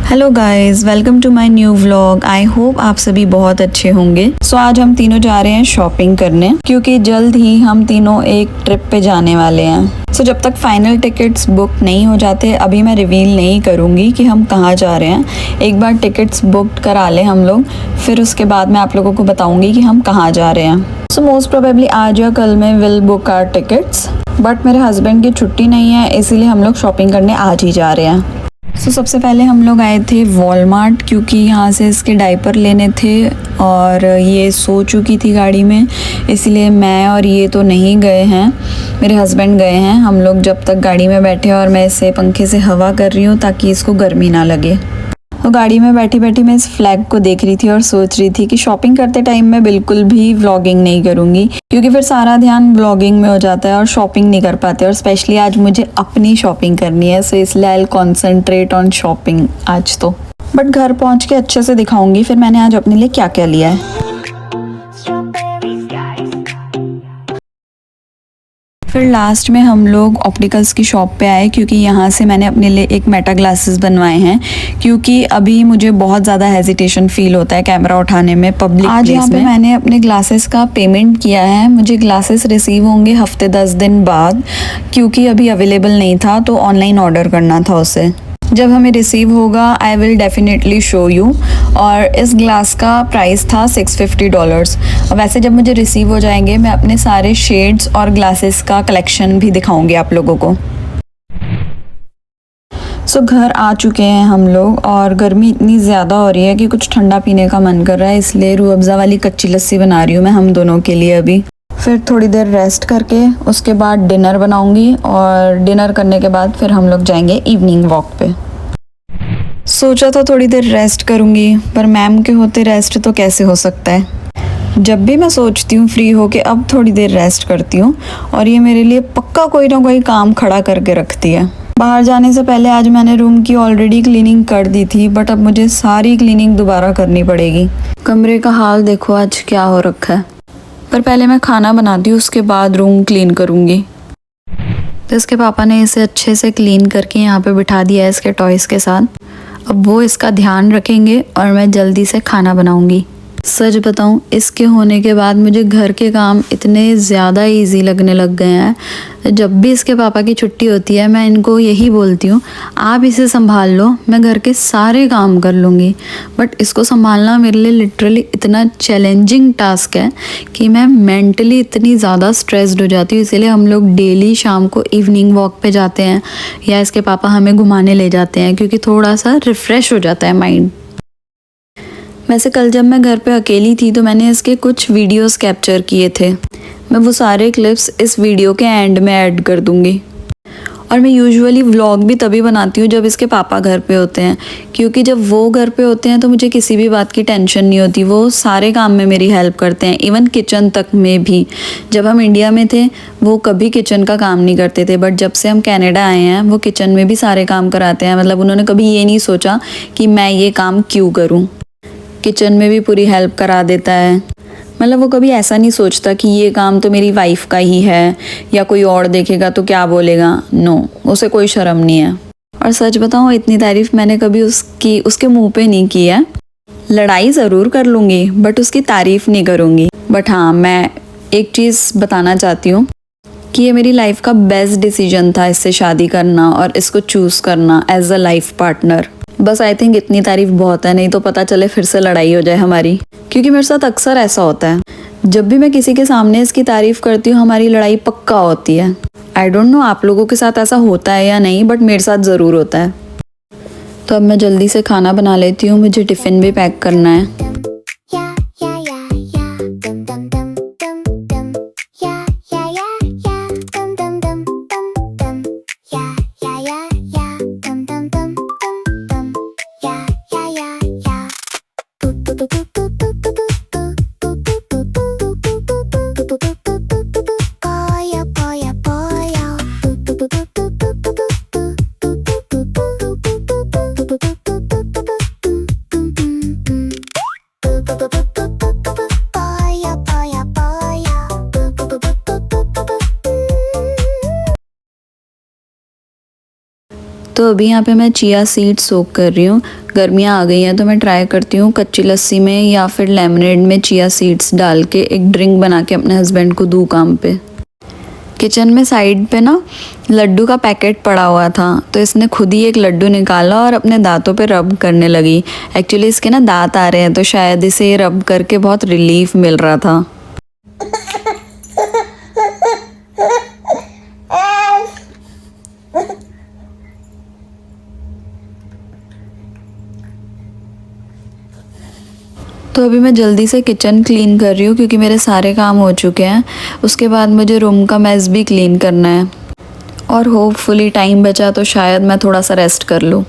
Hello guys, welcome to my new vlog. I hope आप सभी बहुत अच्छे होंगे। सो आज हम तीनों जा रहे हैं शॉपिंग करने, क्योंकि जल्द ही हम तीनों एक ट्रिप पे जाने वाले हैं। सो जब तक फाइनल टिकट्स बुक नहीं हो जाते, अभी मैं रिवील नहीं करूँगी कि हम कहाँ जा रहे हैं। एक बार टिकट्स बुक करा लें हम लोग, फिर उसके बाद मैं आप लोगों को बताऊँगी कि हम कहाँ जा रहे हैं। सो मोस्ट प्रोबेबली आज या कल में will book our tickets, but मेरे हस्बैंड की छुट्टी नहीं है, इसीलिए हम लोग शॉपिंग करने आज ही जा रहे हैं। सबसे पहले हम लोग आए थे वॉलमार्ट, क्योंकि यहाँ से इसके डायपर लेने थे और ये सो चुकी थी गाड़ी में, इसलिए मैं और ये तो नहीं गए हैं, मेरे हस्बैंड गए हैं। हम लोग जब तक गाड़ी में बैठे और मैं इसे पंखे से हवा कर रही हूँ ताकि इसको गर्मी ना लगे। तो गाड़ी में बैठी बैठी मैं इस फ्लैग को देख रही थी और सोच रही थी कि शॉपिंग करते टाइम मैं बिल्कुल भी व्लॉगिंग नहीं करूँगी, क्योंकि फिर सारा ध्यान व्लॉगिंग में हो जाता है और शॉपिंग नहीं कर पाते। और स्पेशली आज मुझे अपनी शॉपिंग करनी है, सो इसलिए I will concentrate on shopping आज तो। बट घर पहुँच के अच्छे से दिखाऊंगी फिर मैंने आज अपने लिए क्या क्या लिया है। फिर लास्ट में हम लोग ऑप्टिकल्स की शॉप पे आए, क्योंकि यहाँ से मैंने अपने लिए एक मेटा ग्लासेस बनवाए हैं, क्योंकि अभी मुझे बहुत ज़्यादा हेजिटेशन फील होता है कैमरा उठाने में पब्लिक प्लेस में। आज यहाँ पे मैंने अपने ग्लासेस का पेमेंट किया है। मुझे ग्लासेस रिसीव होंगे हफ्ते 10 दिन बाद, क्योंकि अभी अवेलेबल नहीं था तो ऑनलाइन ऑर्डर करना था उसे। जब हमें रिसीव होगा I will definitely show you. और इस ग्लास का प्राइस था $650। और वैसे जब मुझे रिसीव हो जाएंगे मैं अपने सारे शेड्स और ग्लासेस का कलेक्शन भी दिखाऊंगी आप लोगों को। सो घर आ चुके हैं हम लोग और गर्मी इतनी ज़्यादा हो रही है कि कुछ ठंडा पीने का मन कर रहा है, इसलिए रूह अफ़ज़ा वाली कच्ची लस्सी बना रही हूँ मैं हम दोनों के लिए अभी। फिर थोड़ी देर रेस्ट करके उसके बाद डिनर बनाऊंगी और डिनर करने के बाद फिर हम लोग जाएंगे इवनिंग वॉक पे। सोचा था थोड़ी देर रेस्ट करूंगी, पर मैम के होते रेस्ट तो कैसे हो सकता है। जब भी मैं सोचती हूँ फ्री होके अब थोड़ी देर रेस्ट करती हूँ और ये मेरे लिए पक्का कोई ना कोई काम खड़ा करके रखती है। बाहर जाने से पहले आज मैंने रूम की ऑलरेडी क्लीनिंग कर दी थी, बट अब मुझे सारी क्लीनिंग दोबारा करनी पड़ेगी। कमरे का हाल देखो आज क्या हो रखा है। पर पहले मैं खाना बनाती हूँ, उसके बाद रूम क्लीन करूँगी। तो इसके पापा ने इसे अच्छे से क्लीन करके यहाँ पे बिठा दिया है इसके टॉयज़ के साथ। अब वो इसका ध्यान रखेंगे और मैं जल्दी से खाना बनाऊँगी। सच बताऊँ, इसके होने के बाद मुझे घर के काम इतने ज़्यादा इजी लगने लग गए हैं। जब भी इसके पापा की छुट्टी होती है मैं इनको यही बोलती हूँ, आप इसे संभाल लो, मैं घर के सारे काम कर लूँगी। बट इसको संभालना मेरे लिए लिटरली इतना चैलेंजिंग टास्क है कि मैं मेंटली इतनी ज़्यादा स्ट्रेस्ड हो जाती हूँ। इसीलिए हम लोग डेली शाम को इवनिंग वॉक पे जाते हैं या इसके पापा हमें घुमाने ले जाते हैं, क्योंकि थोड़ा सा रिफ़्रेश हो जाता है माइंड। वैसे कल जब मैं घर पे अकेली थी तो मैंने इसके कुछ वीडियोस कैप्चर किए थे। मैं वो सारे क्लिप्स इस वीडियो के एंड में ऐड कर दूंगी। और मैं यूजुअली व्लॉग भी तभी बनाती हूँ जब इसके पापा घर पे होते हैं, क्योंकि जब वो घर पे होते हैं तो मुझे किसी भी बात की टेंशन नहीं होती। वो सारे काम में मेरी हेल्प करते हैं, इवन किचन तक में भी। जब हम इंडिया में थे वो कभी किचन का काम नहीं करते थे, बट जब से हम कनाडा आए हैं वो किचन में भी सारे काम कराते हैं। मतलब उन्होंने कभी ये नहीं सोचा कि मैं ये काम क्यों करूँ। किचन में भी पूरी हेल्प करा देता है। मतलब वो कभी ऐसा नहीं सोचता कि ये काम तो मेरी वाइफ का ही है या कोई और देखेगा तो क्या बोलेगा। नो, उसे कोई शर्म नहीं है। और सच बताऊँ, इतनी तारीफ मैंने कभी उसके मुंह पे नहीं की है। लड़ाई ज़रूर कर लूँगी बट उसकी तारीफ नहीं करूँगी। बट हाँ, मैं एक चीज़ बताना चाहती हूँ कि ये मेरी लाइफ का बेस्ट डिसीजन था, इससे शादी करना और इसको चूज़ करना एज अ लाइफ पार्टनर। बस आई थिंक इतनी तारीफ बहुत है, नहीं तो पता चले फिर से लड़ाई हो जाए हमारी। क्योंकि मेरे साथ अक्सर ऐसा होता है, जब भी मैं किसी के सामने इसकी तारीफ करती हूँ हमारी लड़ाई पक्का होती है। आई डोंट नो आप लोगों के साथ ऐसा होता है या नहीं, बट मेरे साथ ज़रूर होता है। तो अब मैं जल्दी से खाना बना लेती हूँ, मुझे टिफ़िन भी पैक करना है। तो अभी यहाँ पे मैं चिया सीड्स सोक कर रही हूँ। गर्मियाँ आ गई हैं तो मैं ट्राई करती हूँ कच्ची लस्सी में या फिर लेमनेड में चिया सीड्स डाल के एक ड्रिंक बना के अपने हस्बैंड को दूँ काम पे। किचन में साइड पे ना लड्डू का पैकेट पड़ा हुआ था, तो इसने खुद ही एक लड्डू निकाला और अपने दांतों पे रब करने लगी। एक्चुअली इसके ना दांत आ रहे हैं तो शायद इसे रब करके बहुत रिलीफ मिल रहा था। तो अभी मैं जल्दी से किचन क्लीन कर रही हूँ क्योंकि मेरे सारे काम हो चुके हैं। उसके बाद मुझे रूम का मेस भी क्लीन करना है और होपफुली टाइम बचा तो शायद मैं थोड़ा सा रेस्ट कर लूँ।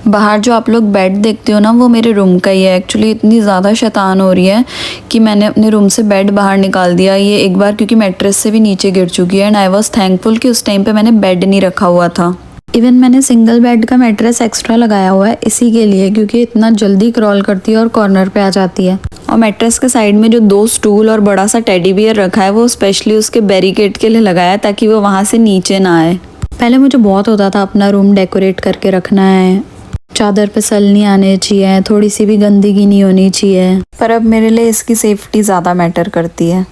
बाहर जो आप लोग बेड देखते हो ना वो मेरे रूम का ही है। एक्चुअली इतनी ज़्यादा शैतान हो रही है कि मैंने अपने रूम से बेड बाहर निकाल दिया। ये एक बार क्योंकि मैट्रेस से भी नीचे गिर चुकी है एंड आई वॉज थैंकफुल कि उस टाइम पे मैंने बेड नहीं रखा हुआ था। इवन मैंने सिंगल बेड का मैट्रेस एक्स्ट्रा लगाया हुआ है इसी के लिए क्योंकि इतना जल्दी क्रॉल करती है और कॉर्नर पे आ जाती है। और मैट्रेस के साइड में जो 2 स्टूल और बड़ा सा टेडी बियर रखा है वो स्पेशली उसके बैरिकेड के लिए लगाया है ताकि वो वहाँ से नीचे ना आए। पहले मुझे बहुत होता था अपना रूम डेकोरेट करके रखना है, चादर पे सल नहीं आने चाहिए, थोड़ी सी भी गंदगी नहीं होनी चाहिए, पर अब मेरे लिए इसकी सेफ्टी ज़्यादा मैटर करती है।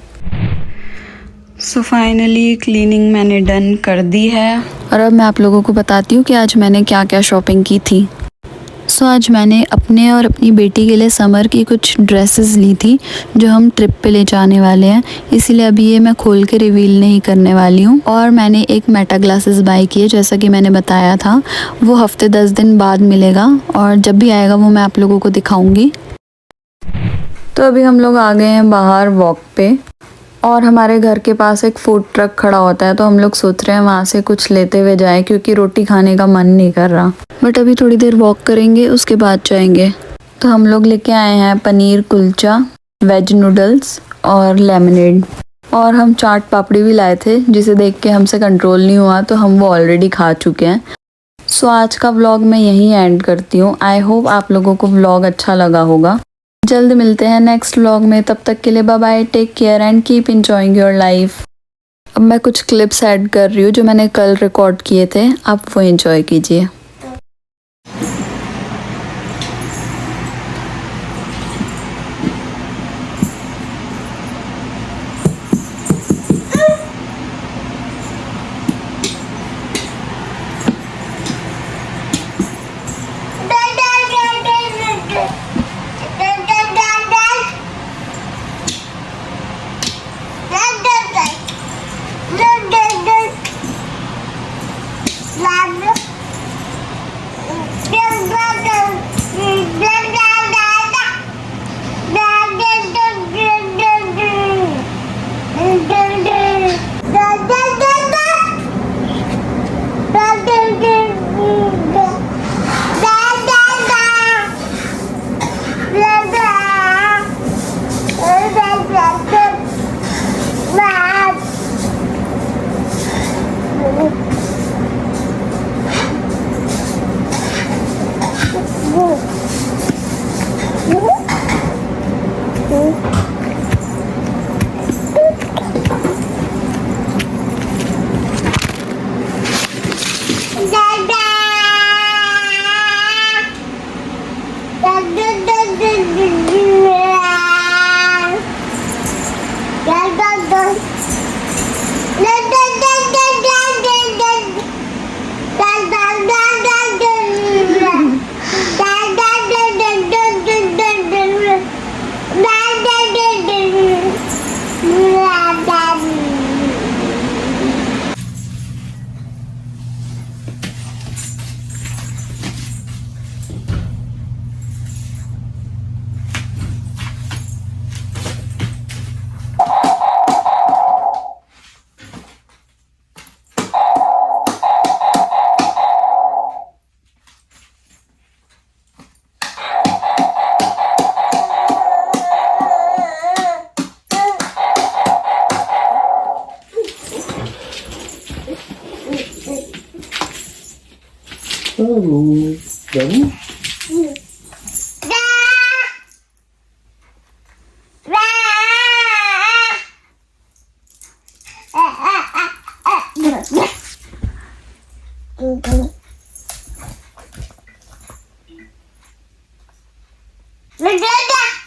सो फाइनली क्लीनिंग मैंने डन कर दी है और अब मैं आप लोगों को बताती हूँ कि आज मैंने क्या क्या शॉपिंग की थी। सो आज मैंने अपने और अपनी बेटी के लिए समर की कुछ ड्रेसेस ली थी जो हम ट्रिप पे ले जाने वाले हैं, इसीलिए अभी ये मैं खोल के रिवील नहीं करने वाली हूँ। और मैंने एक मेटा ग्लासेस बाय किए जैसा कि मैंने बताया था, वो हफ्ते 10 दिन बाद मिलेगा और जब भी आएगा वो मैं आप लोगों को दिखाऊंगी। तो अभी हम लोग आ गए हैं बाहर वॉक पे और हमारे घर के पास एक फूड ट्रक खड़ा होता है तो हम लोग सोच रहे हैं वहाँ से कुछ लेते हुए जाएं क्योंकि रोटी खाने का मन नहीं कर रहा। बट अभी थोड़ी देर वॉक करेंगे उसके बाद जाएंगे। तो हम लोग लेके आए हैं पनीर कुलचा, वेज नूडल्स और लेमनेड, और हम चाट पापड़ी भी लाए थे जिसे देख के हमसे कंट्रोल नहीं हुआ तो हम वो ऑलरेडी खा चुके हैं। सो आज का व्लॉग मैं यहीं एंड करती हूँ। आई होप आप लोगों को व्लॉग अच्छा लगा होगा। जल्द मिलते हैं नेक्स्ट व्लॉग में, तब तक के लिए bye bye, take care and keep enjoying your life. अब मैं कुछ क्लिप्स ऐड कर रही हूँ जो मैंने कल रिकॉर्ड किए थे, आप वो एंजॉय कीजिए। Baru, baru. मैं डर गया